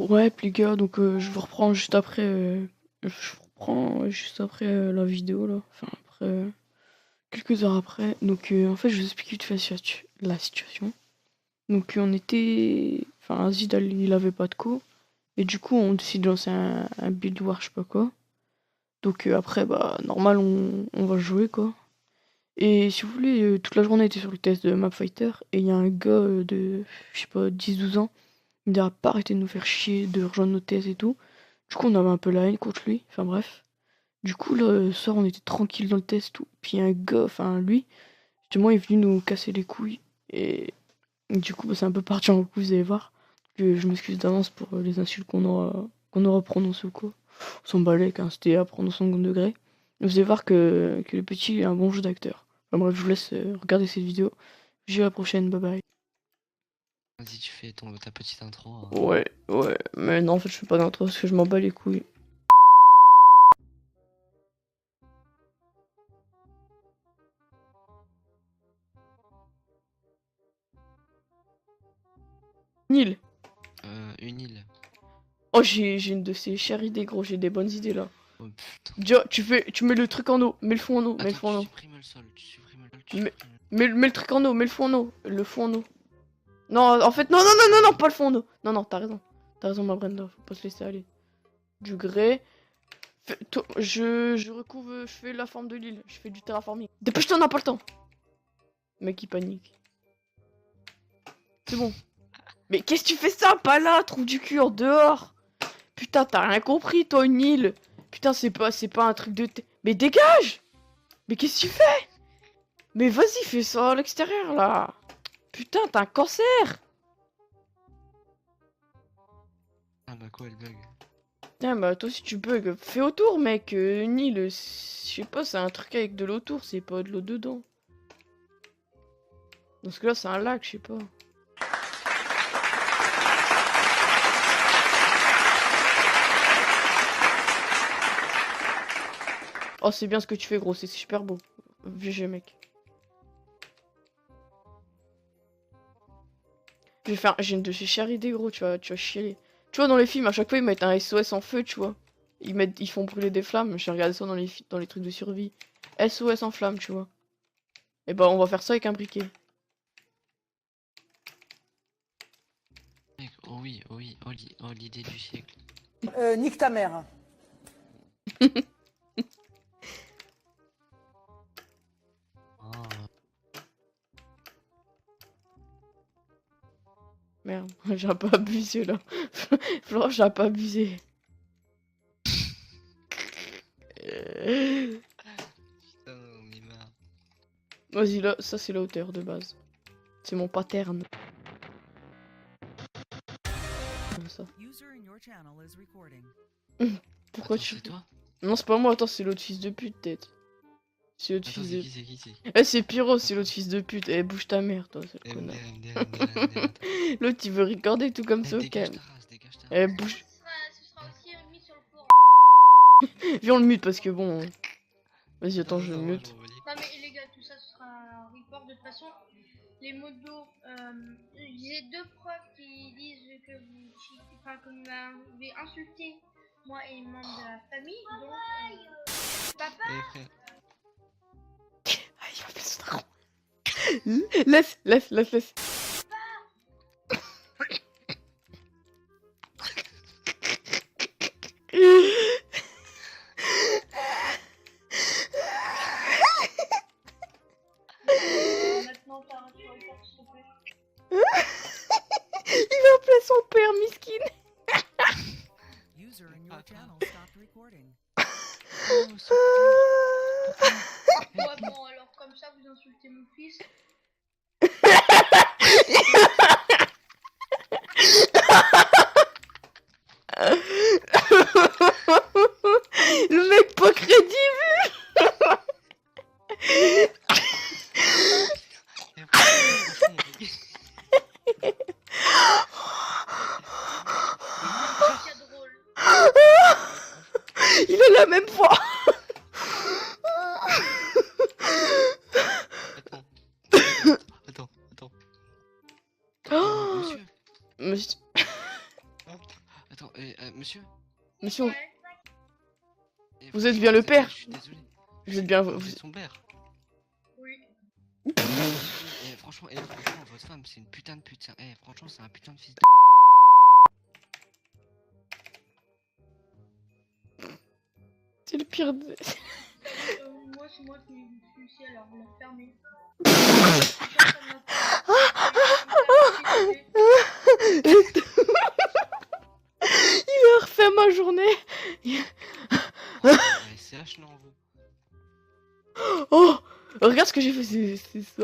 Ouais, les gars, donc je vous reprends juste après. La vidéo là. Enfin, après. Quelques heures après. Donc, en fait, je vous explique vite fait la situation. Donc, on était. Enfin, Azid, il avait pas de co. Et du coup, on décide de lancer un build war, je sais pas quoi. Donc, après, bah, normal, on va jouer quoi. Et si vous voulez, toute la journée, on était sur le test de Mapfighter. Et il y a un gars de, je sais pas, 10-12 ans. Il a pas arrêté de nous faire chier, de rejoindre nos tests et tout. Du coup, on avait un peu la haine contre lui. Enfin, bref. Du coup, là, le soir, on était tranquille dans le test, tout. Puis un gars, enfin, lui, justement, il est venu nous casser les couilles. Et du coup, bah, c'est un peu parti en couille, vous allez voir. Que je m'excuse d'avance pour les insultes qu'on aura prononcées ou quoi. On s'en balait, hein, c'était à prendre au second degré. Vous allez voir que le petit est un bon jeu d'acteur. Enfin, bref, je vous laisse regarder cette vidéo. Je vous dis à la prochaine, bye bye. Vas-y, tu fais ta petite intro. Ouais, ouais, mais non, en fait, je fais pas d'intro parce que je m'en bats les couilles. Nil. Une île. Oh, j'ai une de ces chères idées, gros, j'ai des bonnes idées là. Oh putain. Déjà, tu mets le truc en eau, mets le fond en eau, mets le Attends, fond en tu eau. supprimes le sol, tu supprimes le sol, tu Mets, supprimes mets le truc en eau, mets le fond en eau. Le fond en eau. Non, en fait, non, non, non, non, non, pas le fond en eau. Non, non, t'as raison. T'as raison, ma Brenda, faut pas se laisser aller. Du grès. Je recouvre, je fais la forme de l'île, je fais du terraforming. Dépêche-toi, on n'a pas le temps. Mec, il panique. C'est bon. Mais qu'est-ce que tu fais ça? Pas là, trouve du cul en dehors. Putain, t'as rien compris, toi, une île. Putain, c'est pas un truc de... Mais dégage! Mais qu'est-ce que tu fais? Mais vas-y, fais ça à l'extérieur, là. Putain, t'as un cancer. Ah bah quoi, elle bug. Putain, bah toi aussi tu bugs. Fais autour, mec. Une île, je sais pas, c'est un truc avec de l'eau autour, c'est pas de l'eau dedans. Dans ce cas-là, c'est un lac, je sais pas. Oh, c'est bien ce que tu fais, gros, c'est super beau. VG, mec. J'ai une de ces chères idées, gros, tu vas chialer. Tu vois, dans les films, à chaque fois, ils mettent un SOS en feu, tu vois. Ils font brûler des flammes. J'ai regardé ça dans les trucs de survie. SOS en flamme, tu vois. Et bah, on va faire ça avec un briquet. Mec, oh oui, oh oui, oh l'idée du siècle. Nique ta mère. Ah, Merde, j'ai un peu abusé, là. Florent, j'ai un peu abusé. putain, on est marre. Vas-y, là, ça c'est la hauteur de base. C'est mon pattern. Comme ça. Pourquoi Attends, tu... c'est toi? Non, c'est pas moi, attends, c'est l'autre fils de pute, peut-être. C'est l'autre Attends, fils c'est de... qui, c'est qui, c'est qui? Eh, c'est Pyro, c'est l'autre fils de pute. Eh, bouge ta mère, toi, c'est le connard. MDR. L'autre, il veut recorder tout comme Eh, ça, au dégage calme. ta race, dégage ta Eh, race. bouge... Ce sera aussi mis sur le forum. Viens, on le mute, parce que bon... Vas-y, attends, Non, je le non, mute. je m'en bats les Non mais les gars, tout ça ce sera un report. De toute façon, les modos, j'ai deux preuves qui disent que que vous m'avez insulté, moi et les membres de la famille. Donc, papa, couilles. Eh frère, Ah, il va faire son daron. Laisse. maintenant t'arrêtes sur le report s'il te plaît. Il va appeler son père, miskin. User in your channel stopped recording. oh, c'est Ouais bon alors comme ça vous insultez mon fils. Le mec pas crédible. Eh, franchement, C'est drôle. Il a la même voix. Attends. Oh, Monsieur. Monsieur- attends, monsieur. Monsieur, Ouais. Eh, Vous êtes franchement, bien le père. Je suis désolé. vous êtes bien... Vous êtes son père. Oui. Franchement, votre femme, c'est une putain de pute. Franchement, c'est un putain de fils de. C'est le pire... Moi, c'est moi qui suis ici, alors on l'a fermé. Il a refait ma journée. C'est lâche, non, vous. Oh, regarde ce que j'ai fait, c'est ça.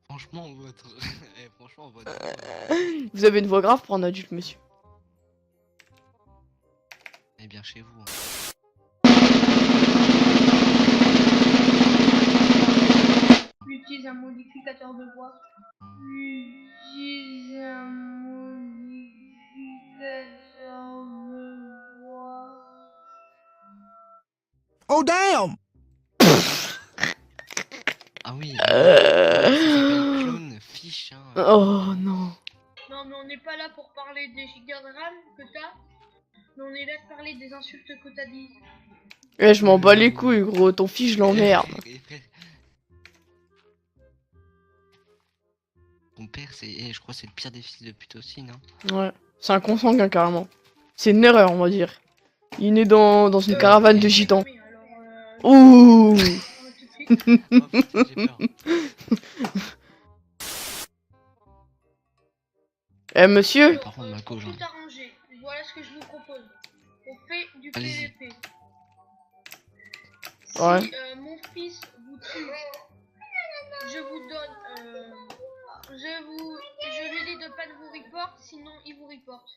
Franchement, votre. Franchement, votre. Vous avez une voix grave pour un adulte, monsieur. Eh bien, chez vous. Hein. J'utilise un modificateur de voix. J'utilise un modificateur de voix. Oh damn! Ah oui. Ça s'appelle clone fiche. Hein. Oh non. Non, mais on n'est pas là pour parler des gigas de RAM que t'as. Mais on est là de parler des insultes que t'as dit. Eh, je m'en bats les couilles, gros. Ton fils, je l'emmerde. Ton père, c'est. Je crois que c'est le pire des fils de pute aussi, non? Ouais. C'est un consanguin, carrément. C'est une erreur, on va dire. Il est né dans une caravane de gitans. Mais alors, Ouh. tout de suite. Oh putain, j'ai peur. Eh, monsieur. Par contre, ma Pour gauche. tout arranger, voilà ce que je vous propose. On fait du Allez-y. PVP. Si Ouais. mon fils vous tue, je vous donne. Je lui dis de pas de vous report, sinon il vous reporte.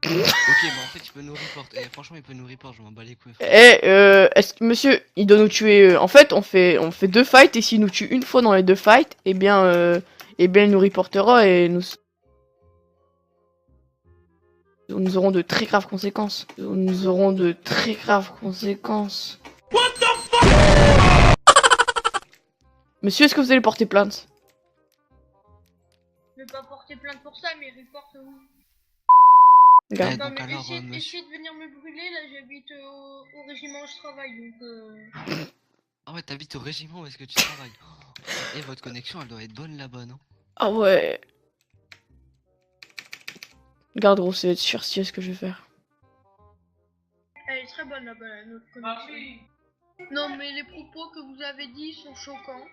Ok, bah en fait, il peut nous report. Franchement, il peut nous report, je m'en bats les couilles. Frère. Est-ce que monsieur, il doit nous tuer. En fait, on fait 2 fights et s'il nous tue une fois dans les 2 fights, eh bien, il nous reportera et nous aurons de très graves conséquences. Nous aurons de très graves conséquences. What the fuck? Monsieur, est-ce que vous allez porter plainte? Je vais pas porter plainte pour ça, mais reporte-vous. Regarde. Non, donc mais alors, essayez monsieur. de venir me brûler, là j'habite au régiment où je travaille, donc Ah ouais, t'habites au régiment où est-ce que tu travailles? Et votre connexion, elle doit être bonne là-bas, non? Ah ouais. Regarde, gros, c'est sur ce que je vais faire. elle est très bonne là-bas, là, notre connexion. Non, mais les propos que vous avez dit sont choquants.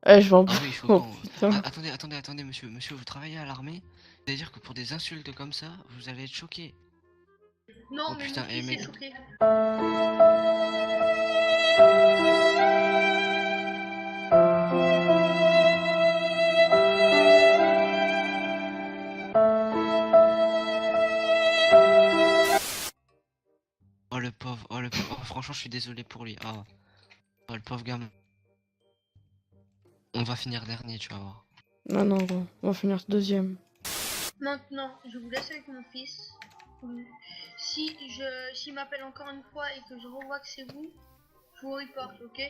Eh, je vais en... Ah oui, Oh choquant. putain. Attendez, monsieur. Monsieur, vous travaillez à l'armée? C'est-à-dire que pour des insultes comme ça, vous allez être choqué. Non, Oh, mais putain, mon fils mais- est choqué. Oh le pauvre, oh franchement, je suis désolé pour lui. Oh le pauvre gamin. On va finir dernier, tu vas voir. Non, gros, on va finir deuxième. Maintenant, je vous laisse avec mon fils. S'il m'appelle encore une fois et que je revois que c'est vous, je vous reporte, ok?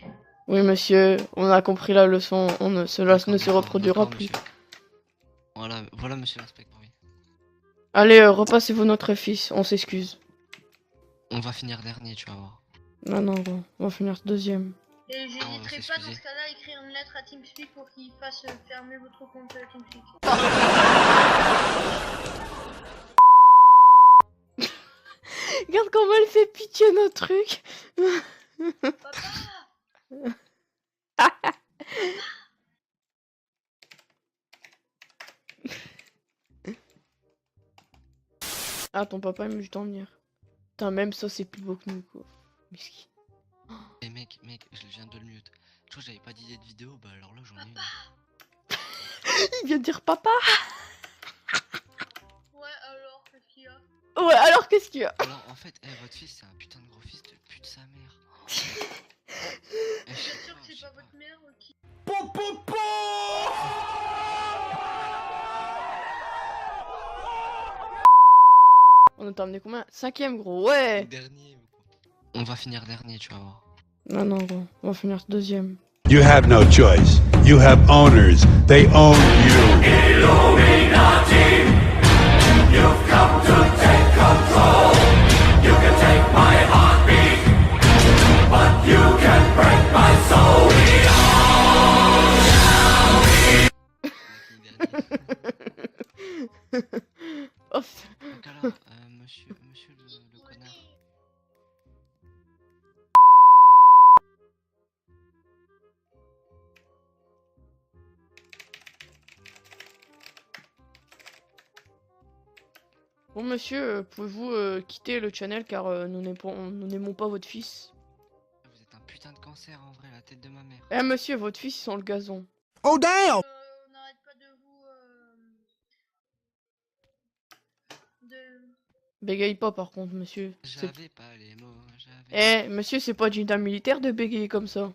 Oui, monsieur, on a compris la leçon. Cela ne se reproduira D'accord, plus. monsieur. Voilà, monsieur l'inspecteur, oui. Allez, repassez-vous notre fils, on s'excuse. On va finir dernier, tu vas voir. Non, gros, on va finir deuxième. Et j'hésiterai pas dans s'excuser. ce cas-là à écrire une lettre à TeamSpeak pour qu'il fasse fermer votre compte TeamSpeak. Regarde comment elle fait pitié notre truc. Papa! Ah, ton papa, il met du temps à venir. Putain, même ça, c'est plus beau que nous, quoi. Miskin. Et mec, je viens de le mute. Tu vois, j'avais pas d'idée de vidéo, bah alors là, j'en ai une. Il vient de dire papa. Ouais, alors, qu'est-ce qu'il y a? Ouais, alors qu'est-ce qu'il y a? Alors, en fait, votre fils, c'est un putain de gros fils de pute sa mère. Bien sûr que c'est pas votre mère qui... On a terminé combien? 5ème, gros, ouais. Dernier. On va finir dernier, tu vas voir. Non, gros, on va finir deuxième. You have no choice. You have owners. They own you. Oh, Donc alors, monsieur le connard. bon, monsieur, pouvez-vous quitter le channel car nous n'aimons pas votre fils. Vous êtes un putain de cancer en vrai, la tête de ma mère. Eh, monsieur, votre fils, il sent le gazon. Oh damn! On n'arrête pas de vous. De. Bégaye pas, par contre, monsieur. J'avais pas les mots, j'avais. Eh, monsieur, c'est pas d'une dame militaire de bégayer comme ça.